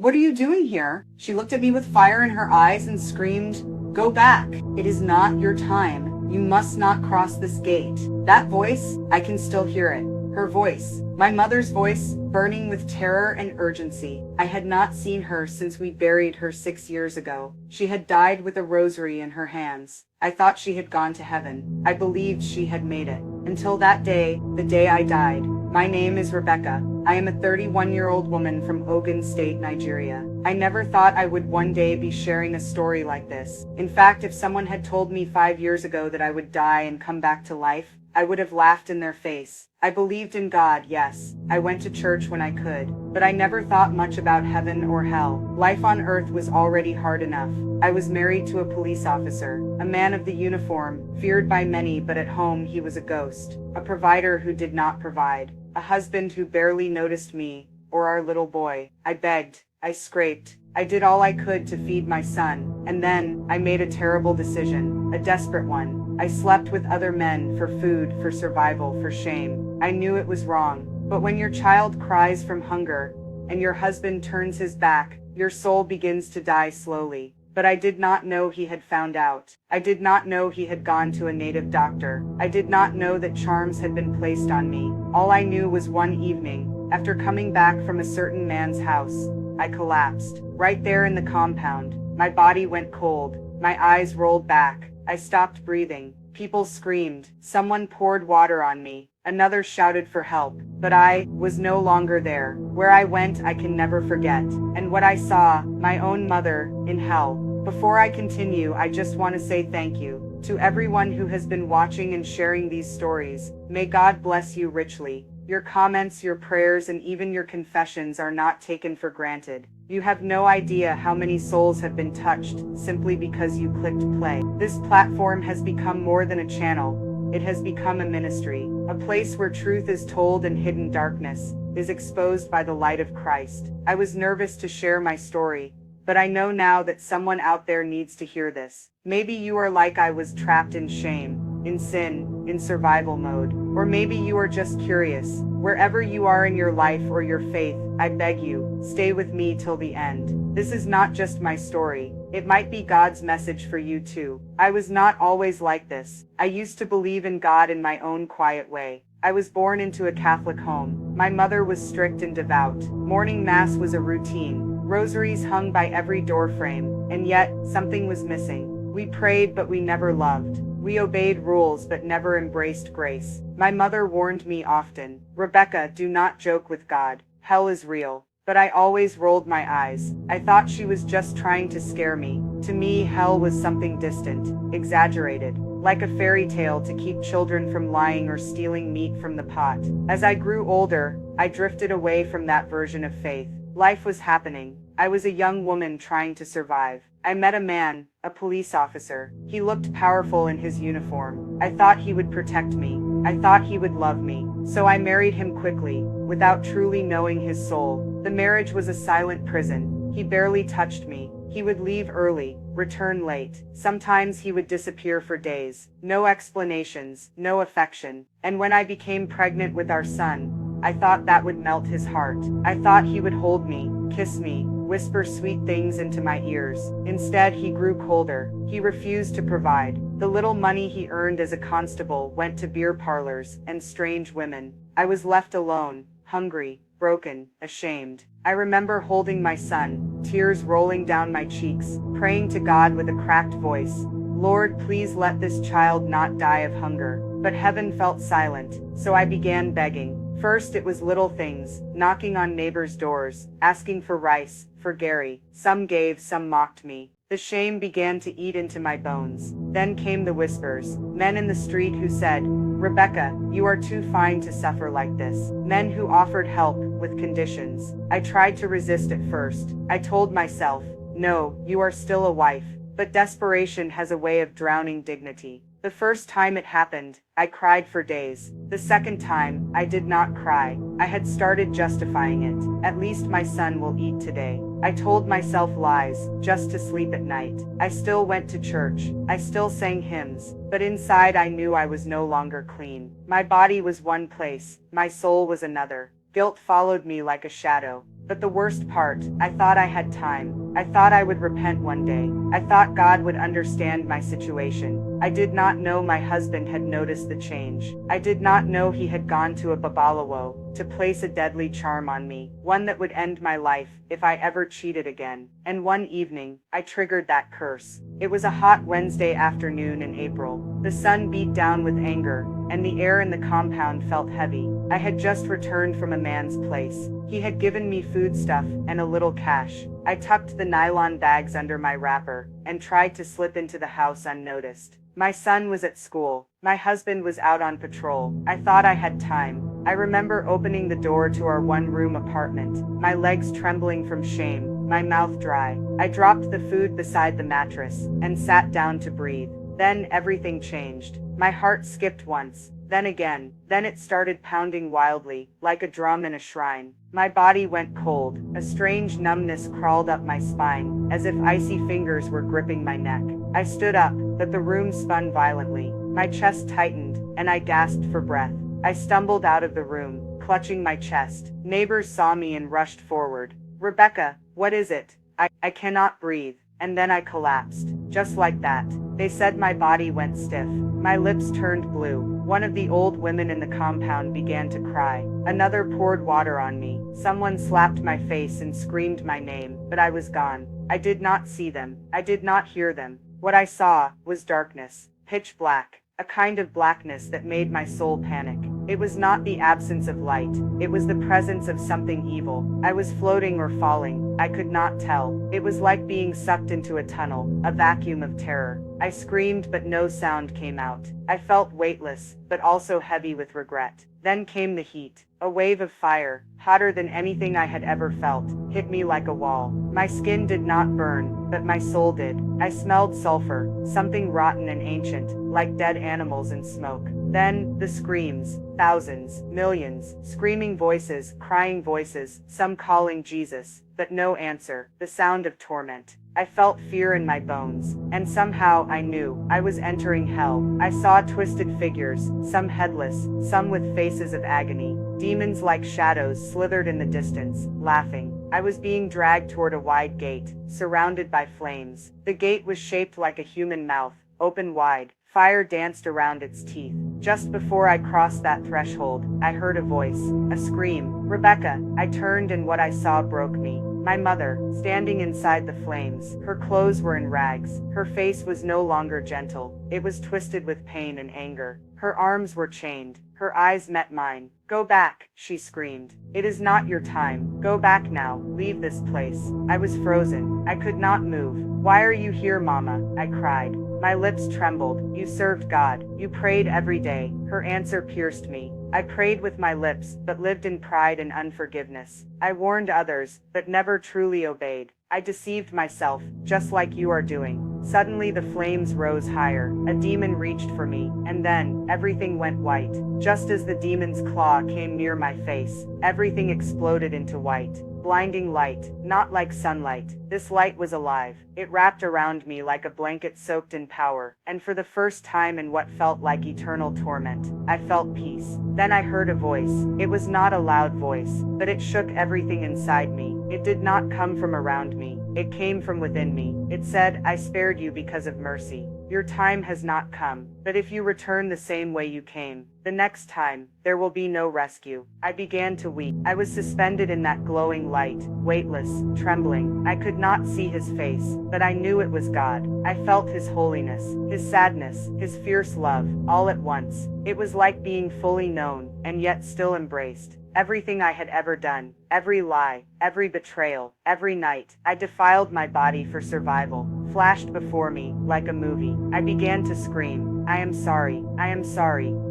"What are you doing here?" She looked at me with fire in her eyes and screamed, "Go back. It is not your time. You must not cross this gate." That voice, I can still hear it. Her voice, my mother's voice, burning with terror and urgency. I had not seen her since we buried her 6 years ago. She had died with a rosary in her hands. I thought she had gone to heaven. I believed she had made it. Until that day, the day I died. My name is Rebecca. I am a 31-year-old woman from Ogun State, Nigeria. I never thought I would one day be sharing a story like this. In fact, if someone had told me 5 years ago that I would die and come back to life, I would have laughed in their face. I believed in God, yes. I went to church when I could, but I never thought much about heaven or hell. Life on earth was already hard enough. I was married to a police officer, a man of the uniform, feared by many, but at home he was a ghost, a provider who did not provide, a husband who barely noticed me or our little boy. I begged, I scraped, I did all I could to feed my son, and then I made a terrible decision, a desperate one. I slept with other men for food, for survival, for shame. I knew it was wrong, but when your child cries from hunger and your husband turns his back, your soul begins to die slowly. But I did not know he had found out. I did not know he had gone to a native doctor. I did not know that charms had been placed on me. All I knew was one evening, after coming back from a certain man's house, I collapsed. Right there in the compound, my body went cold. My eyes rolled back. I stopped breathing. People screamed. Someone poured water on me. Another shouted for help. But I was no longer there. Where I went, I can never forget. And what I saw, my own mother, in hell. Before I continue, I just want to say thank you to everyone who has been watching and sharing these stories. May God bless you richly. Your comments, your prayers, and even your confessions are not taken for granted. You have no idea how many souls have been touched simply because you clicked play. This platform has become more than a channel. It has become a ministry, a place where truth is told and hidden darkness is exposed by the light of Christ. I was nervous to share my story, but I know now that someone out there needs to hear this. Maybe you are like I was, trapped in shame, in sin, in survival mode. Or maybe you are just curious. Wherever you are in your life or your faith, I beg you, stay with me till the end. This is not just my story. It might be God's message for you too. I was not always like this. I used to believe in God in my own quiet way. I was born into a Catholic home. My mother was strict and devout. Morning mass was a routine. Rosaries hung by every doorframe, and yet something was missing. We prayed, but we never loved. We obeyed rules but never embraced grace. My mother warned me often, "Rebecca, do not joke with God. Hell is real." But I always rolled my eyes. I thought she was just trying to scare me. To me, hell was something distant, exaggerated, like a fairy tale to keep children from lying or stealing meat from the pot. As I grew older, I drifted away from that version of faith. Life was happening. I was a young woman trying to survive. I met a man, a police officer. He looked powerful in his uniform. I thought he would protect me. I thought he would love me. So I married him quickly, without truly knowing his soul. The marriage was a silent prison. He barely touched me. He would leave early, return late. Sometimes he would disappear for days. No explanations, no affection. And when I became pregnant with our son, I thought that would melt his heart. I thought he would hold me, kiss me, whisper sweet things into my ears. Instead, he grew colder. He refused to provide. The little money he earned as a constable went to beer parlors and strange women. I was left alone, hungry, broken, ashamed. I remember holding my son, tears rolling down my cheeks, praying to God with a cracked voice, "Lord, please let this child not die of hunger." But heaven felt silent, so I began begging. First it was little things, knocking on neighbors' doors, asking for rice, for Gary. Some gave, some mocked me. The shame began to eat into my bones. Then came the whispers, men in the street who said, "Rebecca, you are too fine to suffer like this." Men who offered help, with conditions. I tried to resist at first. I told myself, "No, you are still a wife." But desperation has a way of drowning dignity. The first time it happened, I cried for days. The second time, I did not cry. I had started justifying it. At least my son will eat today. I told myself lies, just to sleep at night. I still went to church. I still sang hymns. But inside I knew I was no longer clean. My body was one place. My soul was another. Guilt followed me like a shadow. But the worst part, I thought I had time. I thought I would repent one day. I thought God would understand my situation. I did not know my husband had noticed the change. I did not know he had gone to a babalawo to place a deadly charm on me, one that would end my life if I ever cheated again. And one evening, I triggered that curse. It was a hot Wednesday afternoon in April. The sun beat down with anger, and the air in the compound felt heavy. I had just returned from a man's place. He had given me foodstuff and a little cash. I tucked the nylon bags under my wrapper and tried to slip into the house unnoticed. My son was at school. My husband was out on patrol. I thought I had time. I remember opening the door to our one-room apartment, my legs trembling from shame, my mouth dry. I dropped the food beside the mattress and sat down to breathe. Then everything changed. My heart skipped once, then again, then it started pounding wildly, like a drum in a shrine. My body went cold. A strange numbness crawled up my spine, as if icy fingers were gripping my neck. I stood up, but the room spun violently. My chest tightened, and I gasped for breath. I stumbled out of the room, clutching my chest. Neighbors saw me and rushed forward. "Rebecca, what is it? I cannot breathe." And then I collapsed, just like that. They said my body went stiff. My lips turned blue. One of the old women in the compound began to cry. Another poured water on me. Someone slapped my face and screamed my name, but I was gone. I did not see them. I did not hear them. What I saw was darkness, pitch black, a kind of blackness that made my soul panic. It was not the absence of light. It was the presence of something evil. I was floating or falling. I could not tell. It was like being sucked into a tunnel, a vacuum of terror. I screamed, but no sound came out. I felt weightless, but also heavy with regret. Then came the heat. A wave of fire, hotter than anything I had ever felt, hit me like a wall. My skin did not burn, but my soul did. I smelled sulfur, something rotten and ancient, like dead animals in smoke. Then, the screams. Thousands, millions, screaming voices, crying voices, some calling Jesus, but no answer. The sound of torment. I felt fear in my bones, and somehow I knew I was entering hell. I saw twisted figures, some headless, some with faces of agony. Demons like shadows slithered in the distance, laughing. I was being dragged toward a wide gate, surrounded by flames. The gate was shaped like a human mouth, open wide. Fire danced around its teeth. Just before I crossed that threshold, I heard a voice, a scream. "Rebecca!" I turned and what I saw broke me. My mother, standing inside the flames. Her clothes were in rags. Her face was no longer gentle. It was twisted with pain and anger. Her arms were chained. Her eyes met mine. "Go back," she screamed. "It is not your time. Go back now. Leave this place." I was frozen. I could not move. "Why are you here, Mama?" I cried. My lips trembled. "You served God. You prayed every day." Her answer pierced me. I prayed with my lips, but lived in pride and unforgiveness. I warned others, but never truly obeyed. I deceived myself, just like you are doing. Suddenly the flames rose higher. A demon reached for me, and then, everything went white. Just as the demon's claw came near my face, everything exploded into white. Blinding light, not like sunlight. This light was alive. It wrapped around me like a blanket soaked in power, and for the first time in what felt like eternal torment, I felt peace. Then I heard a voice. It was not a loud voice, but it shook everything inside me. It did not come from around me. It came from within me. It said, "I spared you because of mercy. Your time has not come, but if you return the same way you came, the next time, there will be no rescue." I began to weep. I was suspended in that glowing light, weightless, trembling. I could not see his face, but I knew it was God. I felt his holiness, his sadness, his fierce love, all at once. It was like being fully known, and yet still embraced. Everything I had ever done, every lie, every betrayal, every night I defiled my body for survival, flashed before me like a movie. I began to scream, I am sorry,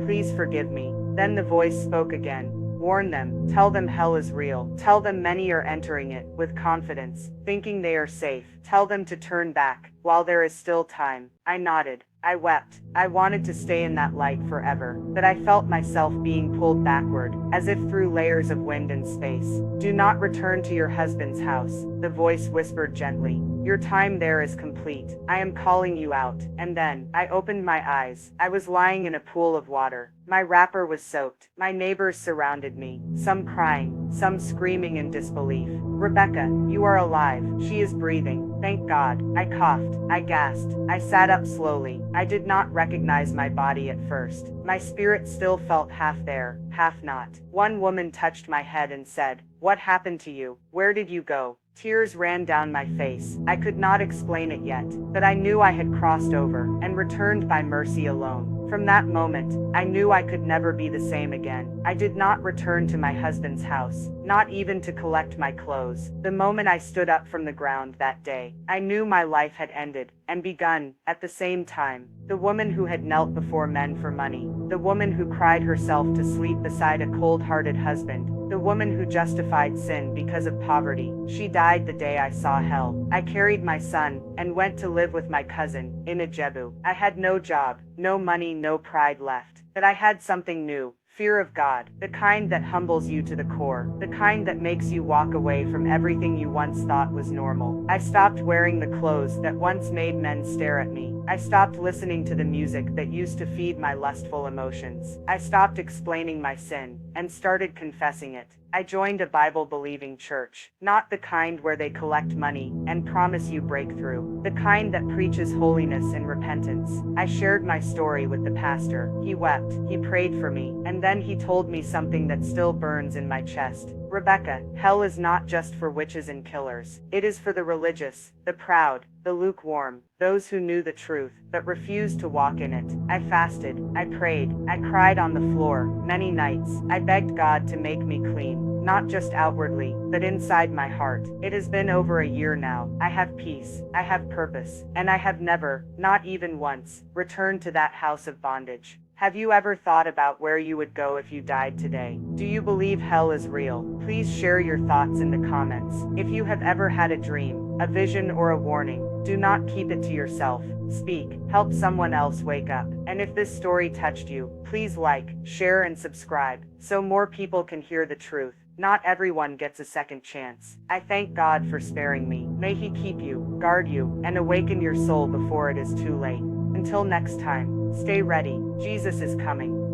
please forgive me." Then the voice spoke again. "Warn them, tell them hell is real. Tell them many are entering it, with confidence, thinking they are safe. Tell them to turn back, while there is still time." I nodded. I wept. I wanted to stay in that light forever, but I felt myself being pulled backward, as if through layers of wind and space. "Do not return to your husband's house," the voice whispered gently. "Your time there is complete. I am calling you out." And then, I opened my eyes. I was lying in a pool of water. My wrapper was soaked. My neighbors surrounded me, some crying, some screaming in disbelief. Rebecca, you are alive. She is breathing. Thank God. I coughed. I gasped. I sat up slowly. I did not recognize my body at first. My spirit still felt half there, half not. One woman touched my head and said, "What happened to you? Where did you go?" Tears ran down my face. I could not explain it yet, but I knew I had crossed over and returned by mercy alone. From that moment, I knew I could never be the same again. I did not return to my husband's house, not even to collect my clothes. The moment I stood up from the ground that day, I knew my life had ended and begun at the same time. The woman who had knelt before men for money, the woman who cried herself to sleep beside a cold-hearted husband, the woman who justified sin because of poverty, she died the day I saw hell. I carried my son and went to live with my cousin in Ijebu. I had no job, no money, no pride left, but I had something new. Fear of God, the kind that humbles you to the core, the kind that makes you walk away from everything you once thought was normal. I stopped wearing the clothes that once made men stare at me. I stopped listening to the music that used to feed my lustful emotions. I stopped explaining my sin and started confessing it. I joined a Bible-believing church, not the kind where they collect money and promise you breakthrough, the kind that preaches holiness and repentance. I shared my story with the pastor. He wept, he prayed for me, and then he told me something that still burns in my chest. Rebecca, hell is not just for witches and killers. It is for the religious, the proud, the lukewarm, those who knew the truth, but refused to walk in it. I fasted, I prayed, I cried on the floor, many nights. I begged God to make me clean, not just outwardly, but inside my heart. It has been over a year now. I have peace, I have purpose, and I have never, not even once, returned to that house of bondage. Have you ever thought about where you would go if you died today? Do you believe hell is real? Please share your thoughts in the comments. If you have ever had a dream, a vision, or a warning, do not keep it to yourself. Speak, help someone else wake up. And if this story touched you, please like, share, and subscribe so more people can hear the truth. Not everyone gets a second chance. I thank God for sparing me. May He keep you, guard you, and awaken your soul before it is too late. Until next time, stay ready. Jesus is coming.